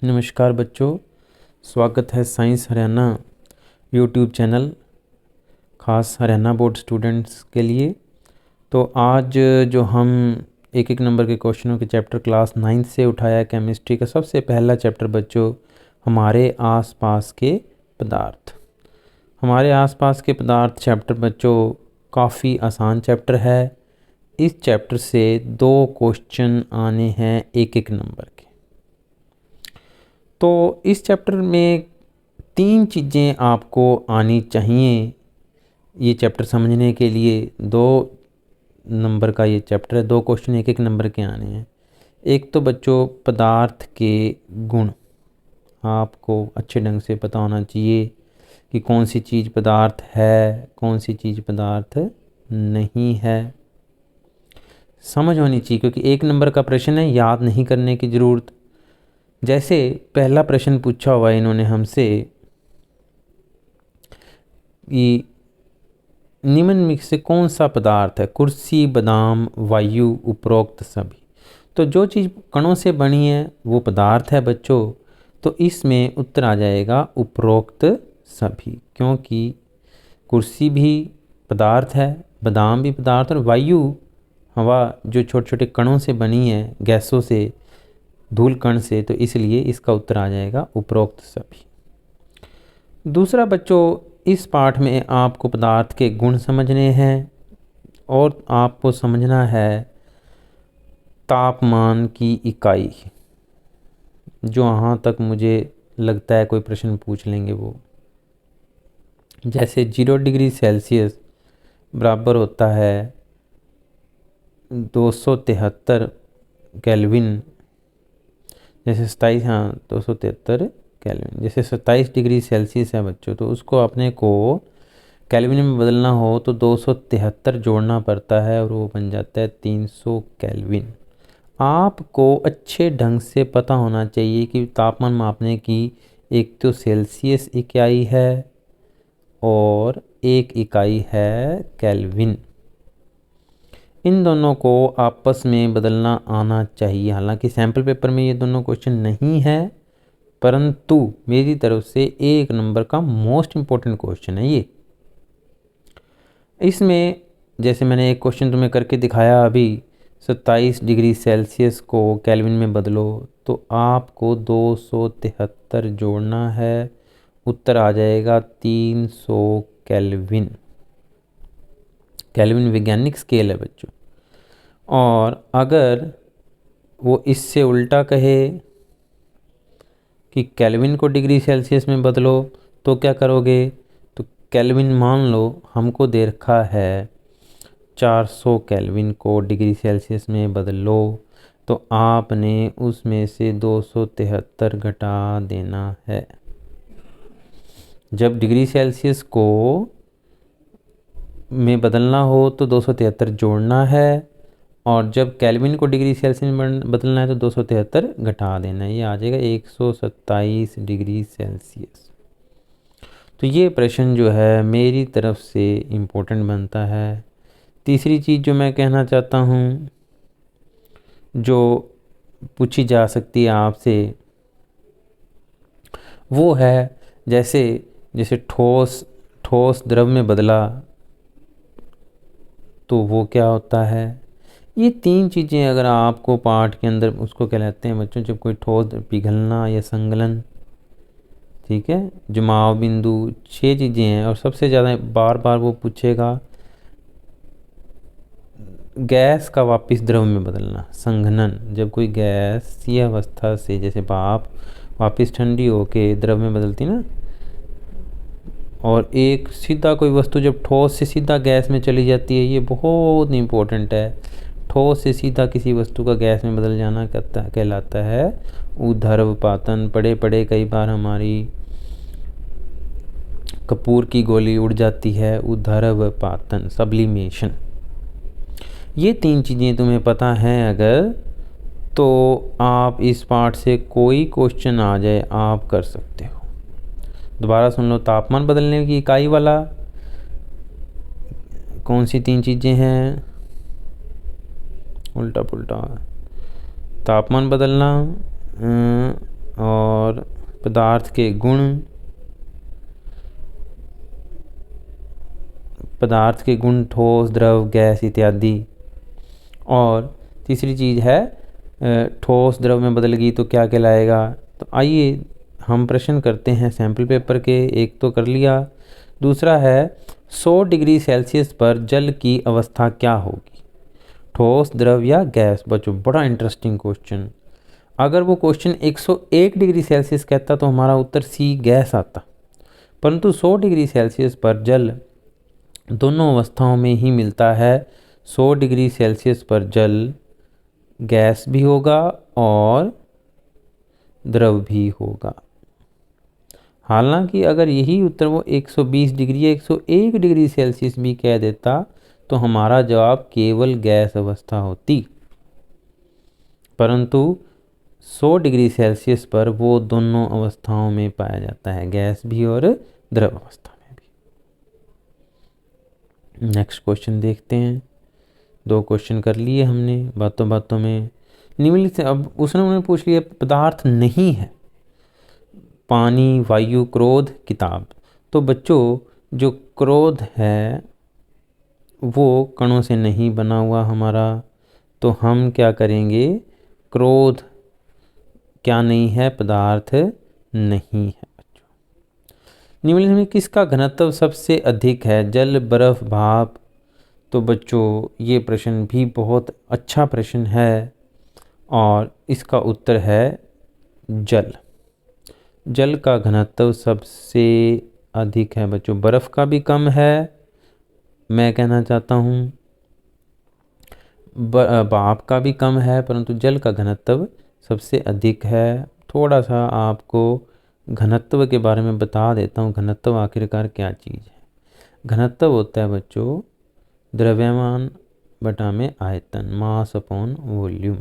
नमस्कार बच्चों, स्वागत है साइंस हरियाणा यूट्यूब चैनल ख़ास हरियाणा बोर्ड स्टूडेंट्स के लिए। तो आज जो हम एक एक नंबर के क्वेश्चनों के चैप्टर क्लास 9 से उठाया है केमिस्ट्री का सबसे पहला चैप्टर बच्चों, हमारे आसपास के पदार्थ। हमारे आसपास के पदार्थ चैप्टर बच्चों काफ़ी आसान चैप्टर है। इस चैप्टर से 2 क्वेश्चन आने हैं एक एक नंबर के। तो इस चैप्टर में 3 चीज़ें आपको आनी चाहिए ये चैप्टर समझने के लिए। 2 नंबर का ये चैप्टर है, 2 क्वेश्चन एक एक नंबर के आने हैं। एक तो बच्चों पदार्थ के गुण आपको अच्छे ढंग से पता होना चाहिए कि कौन सी चीज़ पदार्थ है, कौन सी चीज़ पदार्थ नहीं है, समझ होनी चाहिए। क्योंकि एक नंबर का प्रश्न है, याद नहीं करने की ज़रूरत। जैसे पहला प्रश्न पूछा हुआ है इन्होंने हमसे कि निम्न में से कौन सा पदार्थ है, कुर्सी, बादाम, वायु, उपरोक्त सभी। तो जो चीज़ कणों से बनी है वो पदार्थ है बच्चों। तो इसमें उत्तर आ जाएगा उपरोक्त सभी, क्योंकि कुर्सी भी पदार्थ है, बादाम भी पदार्थ, और वायु हवा जो छोटे छोटे कणों से बनी है, गैसों से, धूल कण से, तो इसलिए इसका उत्तर आ जाएगा उपरोक्त सभी। दूसरा बच्चों, इस पाठ में आपको पदार्थ के गुण समझने हैं और आपको समझना है तापमान की इकाई। जो यहाँ तक मुझे लगता है कोई प्रश्न पूछ लेंगे वो, जैसे 0 डिग्री सेल्सियस बराबर होता है 273 केल्विन। जैसे 27, हाँ 273 केल्विन। जैसे 27 डिग्री सेल्सियस है बच्चों, तो उसको अपने को केल्विन में बदलना हो तो 273 जोड़ना पड़ता है और वो बन जाता है 300 केल्विन। आपको अच्छे ढंग से पता होना चाहिए कि तापमान मापने की एक तो सेल्सियस इकाई है और एक इकाई है केल्विन। इन दोनों को आपस में बदलना आना चाहिए। हालांकि सैम्पल पेपर में ये दोनों क्वेश्चन नहीं है, परंतु मेरी तरफ से एक नंबर का मोस्ट इम्पोर्टेंट क्वेश्चन है ये। इसमें जैसे मैंने एक क्वेश्चन तुम्हें करके दिखाया अभी, 27 डिग्री सेल्सियस को केल्विन में बदलो, तो आपको 273 जोड़ना है, उत्तर आ जाएगा 300 केल्विन। केल्विन वैज्ञानिक स्केल है बच्चों। और अगर वो इससे उल्टा कहे कि केल्विन को डिग्री सेल्सियस में बदलो, तो क्या करोगे? तो केल्विन मान लो हमको दे रखा है 400 केल्विन को डिग्री सेल्सियस में बदलो, तो आपने उसमें से 273 घटा देना है। जब डिग्री सेल्सियस को में बदलना हो तो 273 जोड़ना है, और जब केल्विन को डिग्री सेल्सियस में बदलना है तो 273 घटा देना है। ये आ जाएगा 127 डिग्री सेल्सियस। तो ये प्रश्न जो है मेरी तरफ से इम्पोर्टेंट बनता है। तीसरी चीज़ जो मैं कहना चाहता हूँ, जो पूछी जा सकती है आपसे, वो है जैसे ठोस द्रव में बदला तो वो क्या होता है। ये 3 चीज़ें अगर आपको पाठ के अंदर, उसको कहलाते हैं बच्चों जब कोई ठोस पिघलना या संगलन, ठीक है, जमाव बिंदु, 6 चीज़ें हैं। और सबसे ज़्यादा बार बार वो पूछेगा गैस का वापस द्रव में बदलना, संघनन। जब कोई गैसीय अवस्था से, जैसे भाप वापस ठंडी होके द्रव में बदलती ना, और एक सीधा कोई वस्तु जब ठोस से सीधा गैस में चली जाती है, ये बहुत इम्पोर्टेंट है। ठोस से सीधा किसी वस्तु का गैस में बदल जाना कहलाता है ऊर्ध्वपातन। पड़े पड़े कई बार हमारी कपूर की गोली उड़ जाती है, ऊर्ध्वपातन, सब्लिमेशन। ये 3 चीज़ें तुम्हें पता हैं अगर, तो आप इस पाठ से कोई क्वेश्चन आ जाए आप कर सकते हो। दोबारा सुन लो, तापमान बदलने की इकाई वाला कौन सी 3 चीज़ें हैं, उल्टा पुल्टा, तापमान बदलना और पदार्थ के गुण, पदार्थ के गुण ठोस, द्रव, गैस इत्यादि। और तीसरी चीज़ है ठोस द्रव में बदल गई तो क्या कहलाएगा। तो आइए हम प्रश्न करते हैं सैम्पल पेपर के। एक तो कर लिया, दूसरा है 100 डिग्री सेल्सियस पर जल की अवस्था क्या होगी, ठोस, द्रव या गैस। बच्चों बड़ा इंटरेस्टिंग क्वेश्चन। अगर वो क्वेश्चन 101 डिग्री सेल्सियस कहता तो हमारा उत्तर सी गैस आता, परंतु 100 डिग्री सेल्सियस पर जल दोनों अवस्थाओं में ही मिलता है। 100 डिग्री सेल्सियस पर जल गैस भी होगा और द्रव भी होगा। हालांकि अगर यही उत्तर वो 120 डिग्री या 101 डिग्री सेल्सियस भी कह देता तो हमारा जवाब केवल गैस अवस्था होती, परंतु 100 डिग्री सेल्सियस पर वो दोनों अवस्थाओं में पाया जाता है, गैस भी और द्रव अवस्था में भी। नेक्स्ट क्वेश्चन देखते हैं। 2 क्वेश्चन कर लिए हमने बातों बातों में। निम्नलिखित से अब उन्होंने पूछ लिया पदार्थ नहीं है, पानी, वायु, क्रोध, किताब। तो बच्चों जो क्रोध है वो कणों से नहीं बना हुआ हमारा, तो हम क्या करेंगे, क्रोध क्या नहीं है, पदार्थ नहीं है। बच्चों निम्नलिखित में किसका घनत्व सबसे अधिक है, जल, बर्फ, भाप। तो बच्चों ये प्रश्न भी बहुत अच्छा प्रश्न है और इसका उत्तर है जल। जल का घनत्व सबसे अधिक है बच्चों, बर्फ़ का भी कम है मैं कहना चाहता हूँ, भाप का भी कम है, परंतु जल का घनत्व सबसे अधिक है। थोड़ा सा आपको घनत्व के बारे में बता देता हूँ। घनत्व आखिरकार क्या चीज़ है। घनत्व होता है बच्चों द्रव्यमान बटा में आयतन, मास अपॉन वॉल्यूम।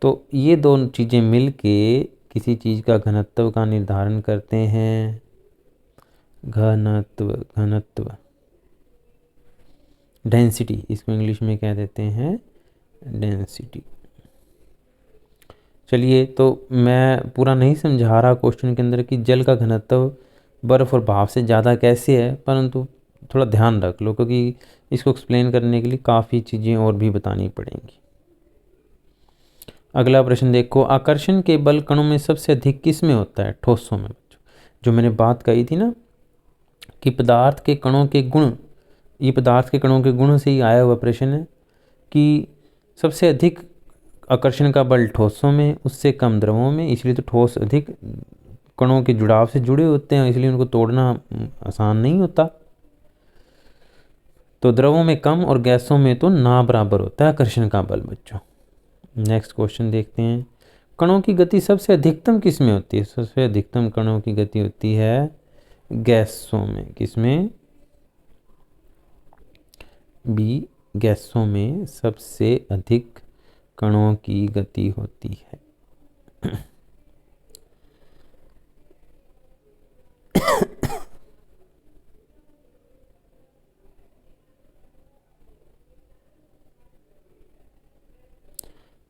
तो ये दोनों चीज़ें मिल के किसी चीज़ का घनत्व का निर्धारण करते हैं। घनत्व, घनत्व डेंसिटी, इसको इंग्लिश में कह देते हैं डेंसिटी। चलिए तो मैं पूरा नहीं समझा रहा क्वेश्चन के अंदर कि जल का घनत्व बर्फ़ और भाप से ज़्यादा कैसे है, परंतु थोड़ा ध्यान रख लो क्योंकि इसको एक्सप्लेन करने के लिए काफ़ी चीज़ें और भी बतानी पड़ेंगी। अगला प्रश्न देखो, आकर्षण के बल कणों में सबसे अधिक किस में होता है, ठोसों में। जो मैंने बात कही थी ना कि पदार्थ के कणों के गुण, ये पदार्थ के कणों के गुण से ही आया हुआ प्रश्न है कि सबसे अधिक आकर्षण का बल ठोसों में, उससे कम द्रवों में। इसलिए तो ठोस अधिक कणों के जुड़ाव से जुड़े होते हैं, इसलिए उनको तोड़ना आसान नहीं होता। तो द्रवों में कम और गैसों में तो ना बराबर होता है आकर्षण का बल बच्चों। नेक्स्ट क्वेश्चन देखते हैं, कणों की गति सबसे अधिकतम किस में होती है। सबसे अधिकतम कणों की गति होती है गैसों में। किसमें, बी, गैसों में सबसे अधिक कणों की गति होती है।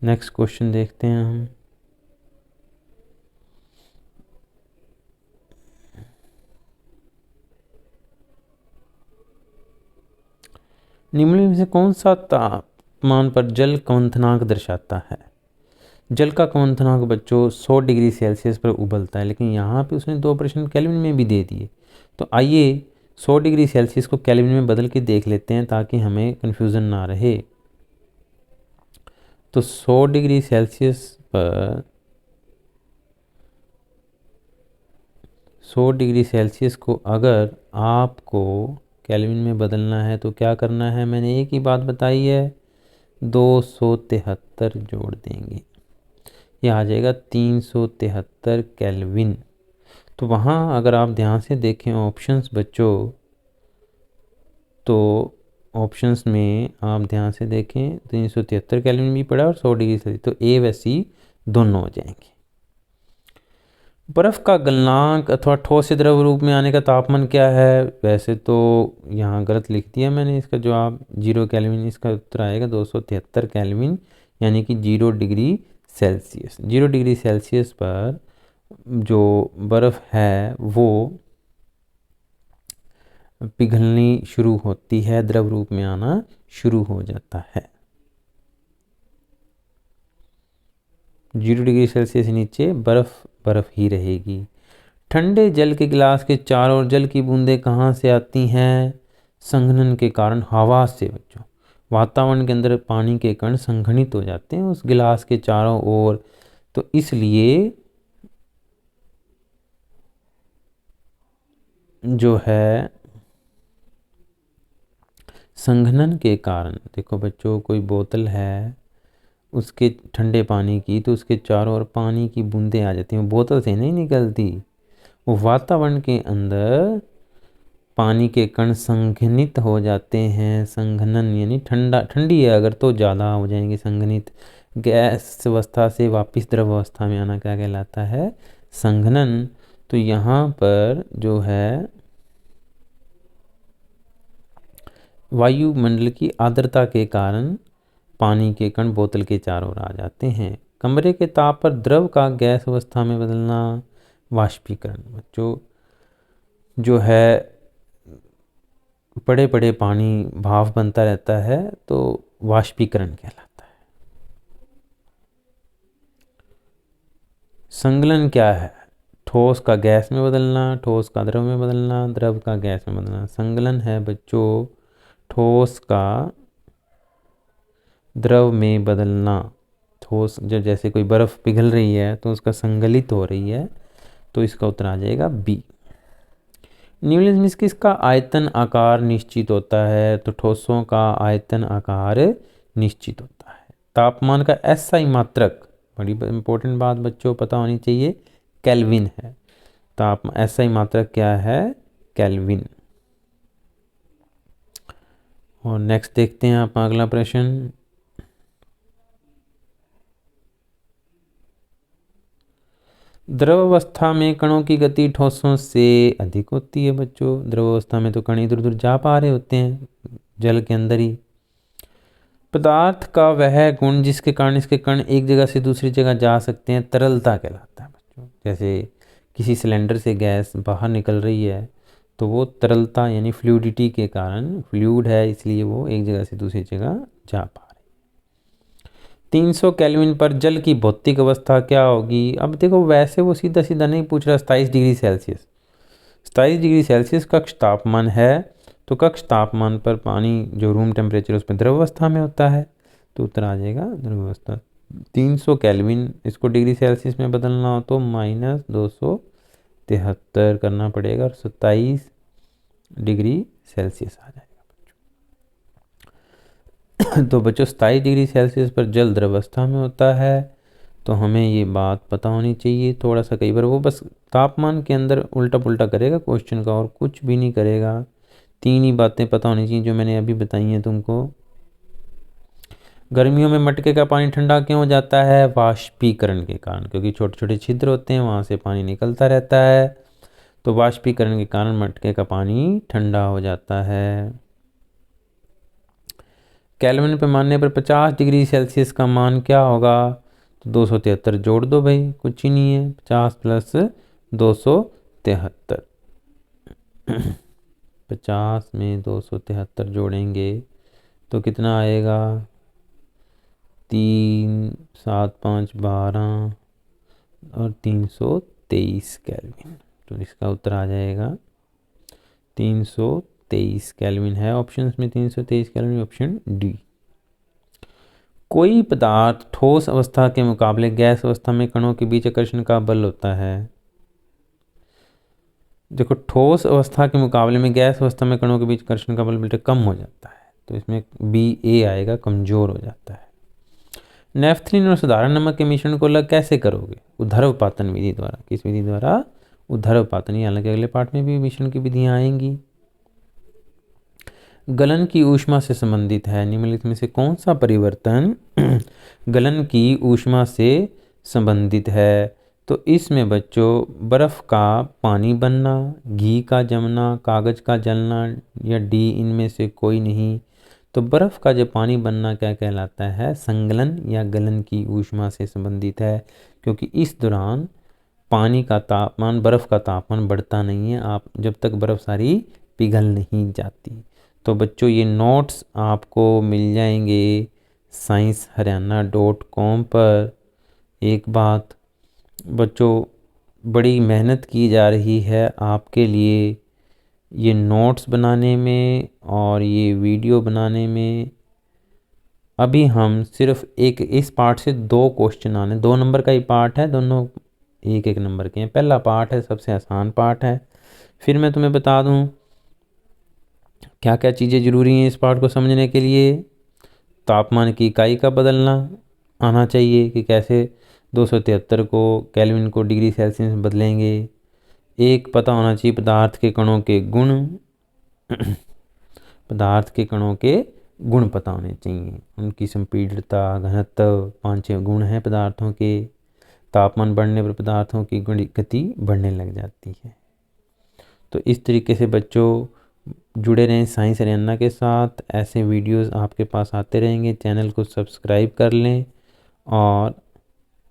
नेक्स्ट क्वेश्चन देखते हैं हम, निम्नलिखित में से कौन सा तापमान पर जल क्वथनांक दर्शाता है। जल का क्वथनांक बच्चों 100 डिग्री सेल्सियस पर उबलता है, लेकिन यहाँ पे उसने 2 प्रश्न केल्विन में भी दे दिए। तो आइए 100 डिग्री सेल्सियस को केल्विन में बदल के देख लेते हैं ताकि हमें कन्फ्यूज़न ना रहे। तो 100 डिग्री सेल्सियस पर 100 डिग्री सेल्सियस को अगर आपको केल्विन में बदलना है तो क्या करना है, मैंने एक ही बात बताई है, 273 जोड़ देंगे, यह आ जाएगा 373 केल्विन। तो वहाँ अगर आप ध्यान से देखें ऑप्शंस बच्चों, तो ऑप्शंस में आप ध्यान से देखें 373 केल्विन भी पड़ा और 100 डिग्री सेल्सियस, तो ए व सी दोनों हो जाएंगे। बर्फ़ का गलनांक अथवा ठोस से द्रव रूप में आने का तापमान क्या है। वैसे तो यहाँ गलत लिख दिया मैंने, इसका जवाब 0 केल्विन, इसका उत्तर आएगा 273 केल्विन यानी कि 0 डिग्री सेल्सियस। 0 डिग्री सेल्सियस पर जो बर्फ़ है वो पिघलनी शुरू होती है, द्रव रूप में आना शुरू हो जाता है। 0 डिग्री सेल्सियस से नीचे बर्फ ही रहेगी। ठंडे जल के गिलास के चारों ओर जल की बूंदें कहाँ से आती हैं? संघनन के कारण हवा से बच्चों। वातावरण के अंदर पानी के कण संघनित हो जाते हैं उस गिलास के चारों ओर, तो इसलिए जो है संघनन के कारण, देखो बच्चों कोई बोतल है उसके ठंडे पानी की, तो उसके चारों ओर पानी की बूंदें आ जाती हैं, बोतल से नहीं निकलती, वो वातावरण के अंदर पानी के कण संघनित हो जाते हैं। संघनन यानी ठंडी है अगर तो ज़्यादा हो जाएंगे संघनित। गैस अवस्था से वापस द्रव अवस्था में आना क्या कहलाता है? संघनन। तो यहाँ पर जो है वायुमंडल की आर्द्रता के कारण पानी के कण बोतल के चारों ओर आ जाते हैं। कमरे के ताप पर द्रव का गैस अवस्था में बदलना वाष्पीकरण। बच्चों जो है बड़े बड़े पानी भाप बनता रहता है तो वाष्पीकरण कहलाता है। संगलन क्या है? ठोस का गैस में बदलना, ठोस का द्रव में बदलना, द्रव का गैस में बदलना। संगलन है बच्चों ठोस का द्रव में बदलना। ठोस जब जैसे कोई बर्फ़ पिघल रही है तो उसका संगलित हो रही है, तो इसका उत्तर आ जाएगा बी। निम्नलिखित में किसका आयतन आकार निश्चित होता है? तो ठोसों का आयतन आकार निश्चित होता है। तापमान का एसआई मात्रक, बड़ी इंपॉर्टेंट बात बच्चों पता होनी चाहिए, केल्विन है। एसआई मात्रक क्या है? केल्विन। और नेक्स्ट देखते हैं आप अगला प्रश्न। द्रव अवस्था में कणों की गति ठोसों से अधिक होती है बच्चों। द्रव अवस्था में तो कण इधर उधर जा पा रहे होते हैं जल के अंदर ही। पदार्थ का वह गुण जिसके कारण इसके कण एक जगह से दूसरी जगह जा सकते हैं तरलता कहलाता है बच्चों। जैसे किसी सिलेंडर से गैस बाहर निकल रही है तो वो तरलता यानी फ्लूइडिटी के कारण, फ्लूइड है इसलिए वो एक जगह से दूसरी जगह जा पा रही। 300 केल्विन पर जल की भौतिक अवस्था क्या होगी? अब देखो वैसे वो सीधा सीधा नहीं पूछ रहा। 27 डिग्री सेल्सियस, 27 डिग्री सेल्सियस कक्ष तापमान है, तो कक्ष तापमान पर पानी जो रूम टेम्परेचर उस पर द्रव अवस्था में होता है, तो उत्तर आ जाएगा द्रव अवस्था। 300 केल्विन इसको डिग्री सेल्सियस में बदलना हो तो -273 करना पड़ेगा और 27 डिग्री सेल्सियस आ जाएगा। तो बच्चों 27 डिग्री सेल्सियस पर जल द्रवस्था में होता है, तो हमें ये बात पता होनी चाहिए। थोड़ा सा कई बार वो बस तापमान के अंदर उल्टा पुल्टा करेगा क्वेश्चन का और कुछ भी नहीं करेगा। 3 ही बातें पता होनी चाहिए जो मैंने अभी बताई हैं तुमको। गर्मियों में मटके का पानी ठंडा क्यों हो जाता है? वाष्पीकरण के कारण, क्योंकि छोटे छोटे छिद्र होते हैं वहाँ से पानी निकलता रहता है, तो वाष्पीकरण के कारण मटके का पानी ठंडा हो जाता है। केल्विन पैमाने पर 50 डिग्री सेल्सियस का मान क्या होगा? तो 273 जोड़ दो भाई, कुछ ही नहीं है। 50 प्लस 273, 50 में 273 जोड़ेंगे तो कितना आएगा? 3 7 5 12 और 323 केल्विन। तो इसका उत्तर आ जाएगा 323 केल्विन है ऑप्शन में। 323 केल्विन ऑप्शन डी। कोई पदार्थ ठोस अवस्था के मुकाबले गैस अवस्था में कणों के बीच आकर्षण का बल होता है। देखो ठोस अवस्था के मुकाबले में गैस अवस्था में कणों के बीच आकर्षण का बल बेटा कम हो जाता है, तो इसमें बी ए आएगा, कमजोर हो जाता है। नेफ्थलीन और साधारण नमक के मिश्रण को अलग कैसे करोगे? ऊर्ध्वपातन विधि द्वारा। किस विधि द्वारा? ऊर्ध्वपातन। हालांकि अगले पार्ट में भी मिश्रण की विधियां आएंगी। गलन की ऊष्मा से संबंधित है। निम्नलिखित में से कौन सा परिवर्तन गलन की ऊष्मा से संबंधित है? तो इसमें बच्चों बर्फ़ का पानी बनना, घी का जमना, कागज़ का जलना या डी इनमें से कोई नहीं। तो बर्फ़ का जब पानी बनना क्या कहलाता है? संगलन या गलन की ऊष्मा से संबंधित है, क्योंकि इस दौरान पानी का तापमान, बर्फ़ का तापमान बढ़ता नहीं है आप जब तक बर्फ़ सारी पिघल नहीं जाती। तो बच्चों ये नोट्स आपको मिल जाएंगे scienceharyana.com पर। एक बात बच्चों, बड़ी मेहनत की जा रही है आपके लिए ये नोट्स बनाने में और ये वीडियो बनाने में। अभी हम सिर्फ एक इस पार्ट से 2 क्वेश्चन आने, 2 नंबर का ही पार्ट है, दोनों 1-1 नंबर के हैं। पहला पार्ट है, सबसे आसान पार्ट है। फिर मैं तुम्हें बता दूं क्या क्या चीज़ें ज़रूरी हैं इस पार्ट को समझने के लिए। तापमान की इकाई का बदलना आना चाहिए कि कैसे 273 को केल्विन को डिग्री सेल्सियस में बदलेंगे। एक पता होना चाहिए पदार्थ के कणों के गुण पदार्थ के कणों के गुण पता होने चाहिए, उनकी संपीड्यता, घनत्व, 5-6 गुण हैं पदार्थों के। तापमान बढ़ने पर पदार्थों की गति बढ़ने लग जाती है। तो इस तरीके से बच्चों जुड़े रहें साइंस हरियाणा के साथ, ऐसे वीडियोस आपके पास आते रहेंगे। चैनल को सब्सक्राइब कर लें और